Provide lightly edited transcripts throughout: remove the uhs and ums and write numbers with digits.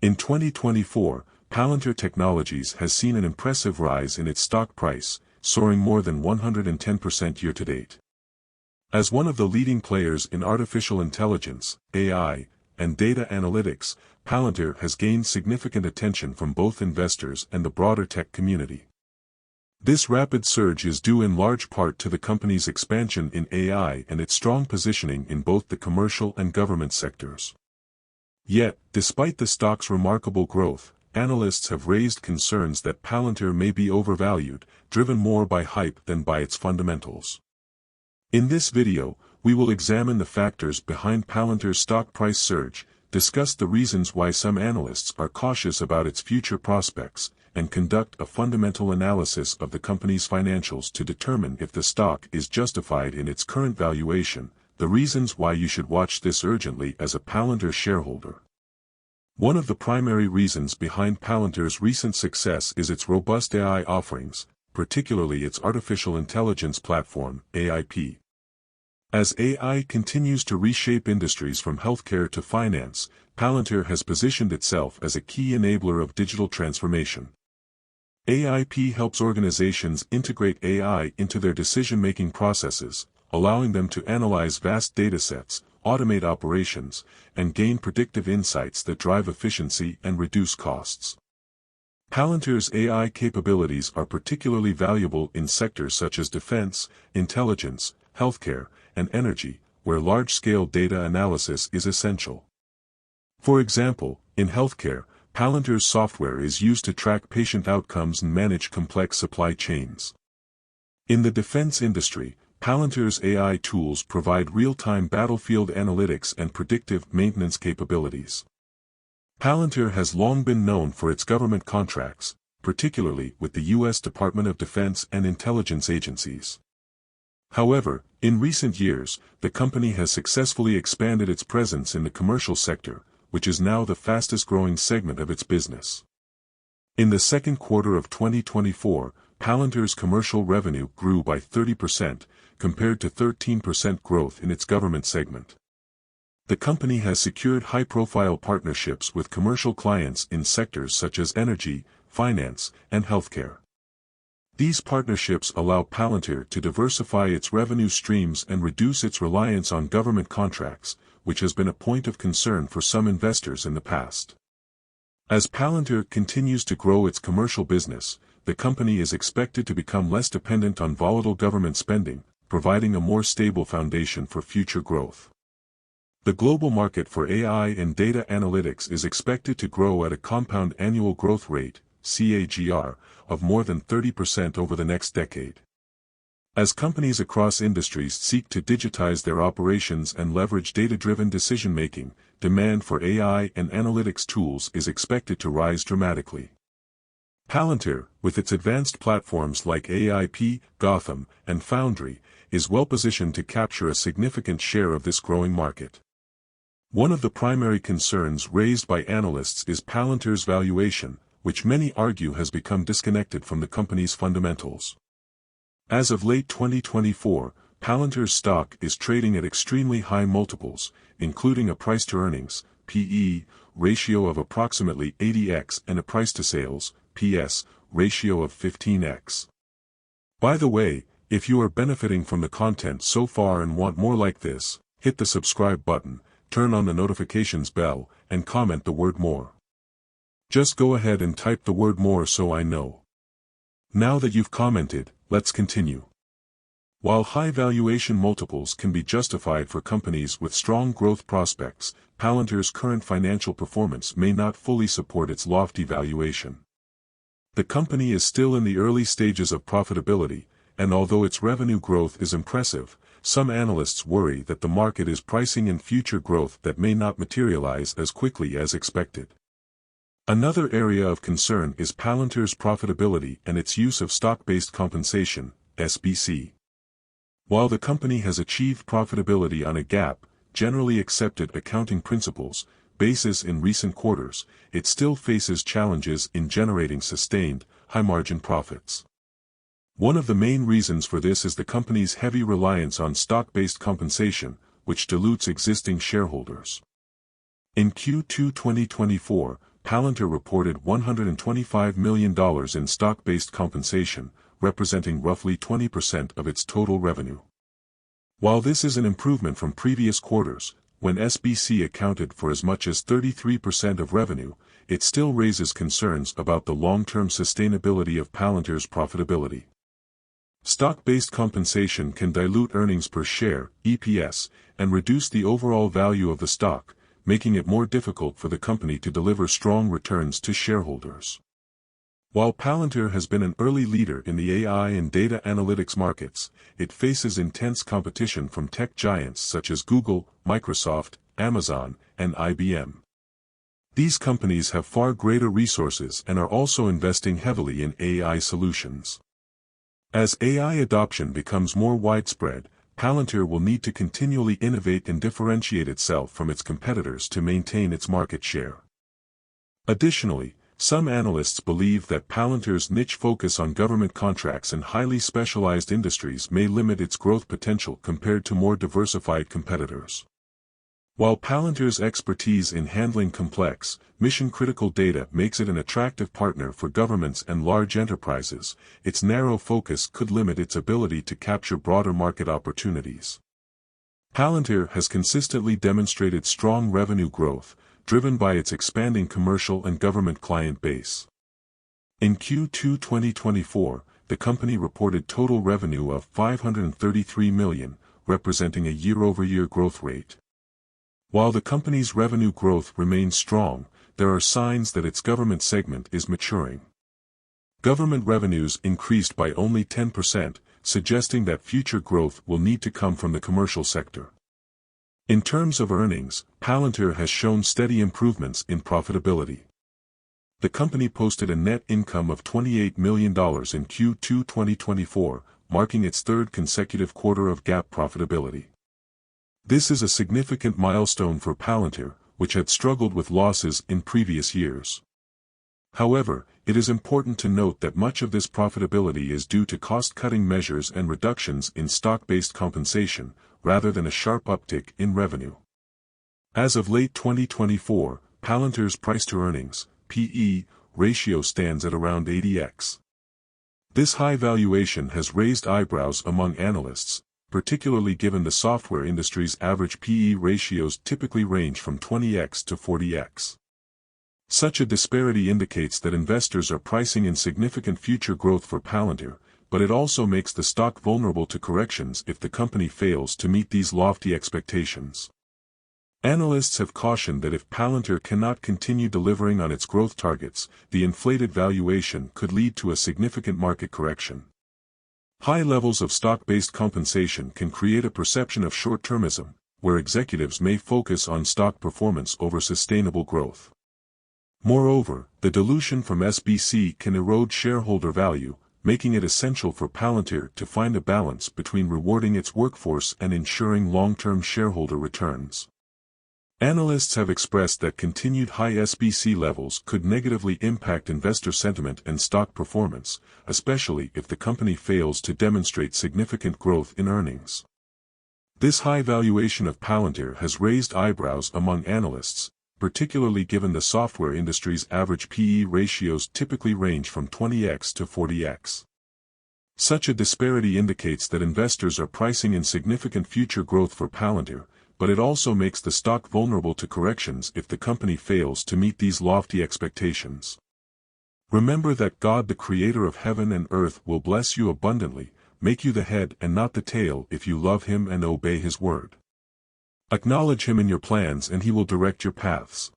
In 2024, Palantir Technologies has seen an impressive rise in its stock price, soaring more than 110% year-to-date. As one of the leading players in artificial intelligence, AI, and data analytics, Palantir has gained significant attention from both investors and the broader tech community. This rapid surge is due in large part to the company's expansion in AI and its strong positioning in both the commercial and government sectors. Yet, despite the stock's remarkable growth, analysts have raised concerns that Palantir may be overvalued, driven more by hype than by its fundamentals. In this video, we will examine the factors behind Palantir's stock price surge, discuss the reasons why some analysts are cautious about its future prospects, and conduct a fundamental analysis of the company's financials to determine if the stock is justified in its current valuation, the reasons why you should watch this urgently as a Palantir shareholder. One of the primary reasons behind Palantir's recent success is its robust AI offerings, particularly its artificial intelligence platform, AIP. As AI continues to reshape industries from healthcare to finance, Palantir has positioned itself as a key enabler of digital transformation. AIP helps organizations integrate AI into their decision-making processes, allowing them to analyze vast datasets, automate operations, and gain predictive insights that drive efficiency and reduce costs. Palantir's AI capabilities are particularly valuable in sectors such as defense, intelligence, healthcare, and energy, where large-scale data analysis is essential. For example, in healthcare, Palantir's software is used to track patient outcomes and manage complex supply chains. In the defense industry, Palantir's AI tools provide real-time battlefield analytics and predictive maintenance capabilities. Palantir has long been known for its government contracts, particularly with the U.S. Department of Defense and intelligence agencies. However, in recent years, the company has successfully expanded its presence in the commercial sector, which is now the fastest-growing segment of its business. In the second quarter of 2024, Palantir's commercial revenue grew by 30%, compared to 13% growth in its government segment. The company has secured high-profile partnerships with commercial clients in sectors such as energy, finance, and healthcare. These partnerships allow Palantir to diversify its revenue streams and reduce its reliance on government contracts, which has been a point of concern for some investors in the past. As Palantir continues to grow its commercial business, the company is expected to become less dependent on volatile government spending, providing a more stable foundation for future growth. The global market for AI and data analytics is expected to grow at a compound annual growth rate, CAGR, of more than 30% over the next decade. As companies across industries seek to digitize their operations and leverage data-driven decision-making, demand for AI and analytics tools is expected to rise dramatically. Palantir, with its advanced platforms like AIP, Gotham, and Foundry, is well-positioned to capture a significant share of this growing market. One of the primary concerns raised by analysts is Palantir's valuation, which many argue has become disconnected from the company's fundamentals. As of late 2024, Palantir's stock is trading at extremely high multiples, including a price-to-earnings (PE) ratio of approximately 80x and a price-to-sales (PS) ratio of 15x. By the way, if you are benefiting from the content so far and want more like this, hit the subscribe button, turn on the notifications bell, and comment the word more. Just go ahead and type the word more so I know. Now that you've commented, let's continue. While high valuation multiples can be justified for companies with strong growth prospects, Palantir's current financial performance may not fully support its lofty valuation. The company is still in the early stages of profitability, and although its revenue growth is impressive, some analysts worry that the market is pricing in future growth that may not materialize as quickly as expected. Another area of concern is Palantir's profitability and its use of stock-based compensation, SBC. While the company has achieved profitability on a GAAP, generally accepted accounting principles, basis in recent quarters, it still faces challenges in generating sustained, high-margin profits. One of the main reasons for this is the company's heavy reliance on stock-based compensation, which dilutes existing shareholders. In Q2 2024, Palantir reported $125 million in stock-based compensation, representing roughly 20% of its total revenue. While this is an improvement from previous quarters, when SBC accounted for as much as 33% of revenue, it still raises concerns about the long-term sustainability of Palantir's profitability. Stock-based compensation can dilute earnings per share, EPS, and reduce the overall value of the stock, making it more difficult for the company to deliver strong returns to shareholders. While Palantir has been an early leader in the AI and data analytics markets, it faces intense competition from tech giants such as Google, Microsoft, Amazon, and IBM. These companies have far greater resources and are also investing heavily in AI solutions. As AI adoption becomes more widespread, Palantir will need to continually innovate and differentiate itself from its competitors to maintain its market share. Additionally, some analysts believe that Palantir's niche focus on government contracts and highly specialized industries may limit its growth potential compared to more diversified competitors. While Palantir's expertise in handling complex, mission-critical data makes it an attractive partner for governments and large enterprises, its narrow focus could limit its ability to capture broader market opportunities. Palantir has consistently demonstrated strong revenue growth, driven by its expanding commercial and government client base. In Q2 2024, the company reported total revenue of $533 million, representing a year-over-year growth rate. While the company's revenue growth remains strong, there are signs that its government segment is maturing. Government revenues increased by only 10%, suggesting that future growth will need to come from the commercial sector. In terms of earnings, Palantir has shown steady improvements in profitability. The company posted a net income of $28 million in Q2 2024, marking its third consecutive quarter of GAAP profitability. This is a significant milestone for Palantir, which had struggled with losses in previous years. However, it is important to note that much of this profitability is due to cost-cutting measures and reductions in stock-based compensation, rather than a sharp uptick in revenue. As of late 2024, Palantir's price-to-earnings (PE) ratio stands at around 80x. This high valuation has raised eyebrows among analysts, particularly given the software industry's average PE ratios typically range from 20x to 40x. Such a disparity indicates that investors are pricing in significant future growth for Palantir, but it also makes the stock vulnerable to corrections if the company fails to meet these lofty expectations. Analysts have cautioned that if Palantir cannot continue delivering on its growth targets, the inflated valuation could lead to a significant market correction. High levels of stock-based compensation can create a perception of short-termism, where executives may focus on stock performance over sustainable growth. Moreover, the dilution from SBC can erode shareholder value, making it essential for Palantir to find a balance between rewarding its workforce and ensuring long-term shareholder returns. Analysts have expressed that continued high SBC levels could negatively impact investor sentiment and stock performance, especially if the company fails to demonstrate significant growth in earnings. This high valuation of Palantir has raised eyebrows among analysts, particularly given the software industry's average PE ratios typically range from 20x to 40x. Such a disparity indicates that investors are pricing in significant future growth for Palantir, but it also makes the stock vulnerable to corrections if the company fails to meet these lofty expectations. Remember that God, the creator of heaven and earth, will bless you abundantly, make you the head and not the tail if you love him and obey his word. Acknowledge him in your plans and he will direct your paths.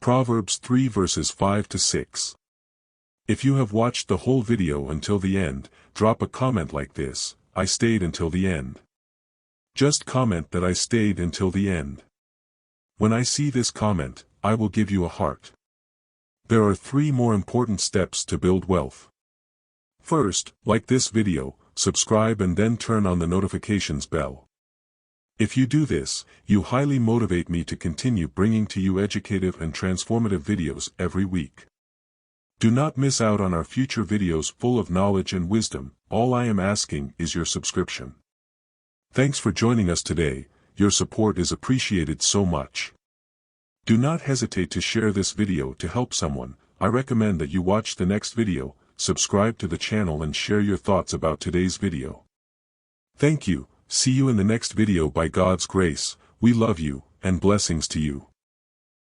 Proverbs 3 verses 5 to 6. If you have watched the whole video until the end, drop a comment like this: I stayed until the end. Just comment that I stayed until the end. When I see this comment, I will give you a heart. There are 3 more important steps to build wealth. First, like this video, subscribe and then turn on the notifications bell. If you do this, you highly motivate me to continue bringing to you educative and transformative videos every week. Do not miss out on our future videos full of knowledge and wisdom. All I am asking is your subscription. Thanks for joining us today. Your support is appreciated so much. Do not hesitate to share this video to help someone. I recommend that you watch the next video, subscribe to the channel and share your thoughts about today's video. Thank you, see you in the next video by God's grace, we love you, and blessings to you.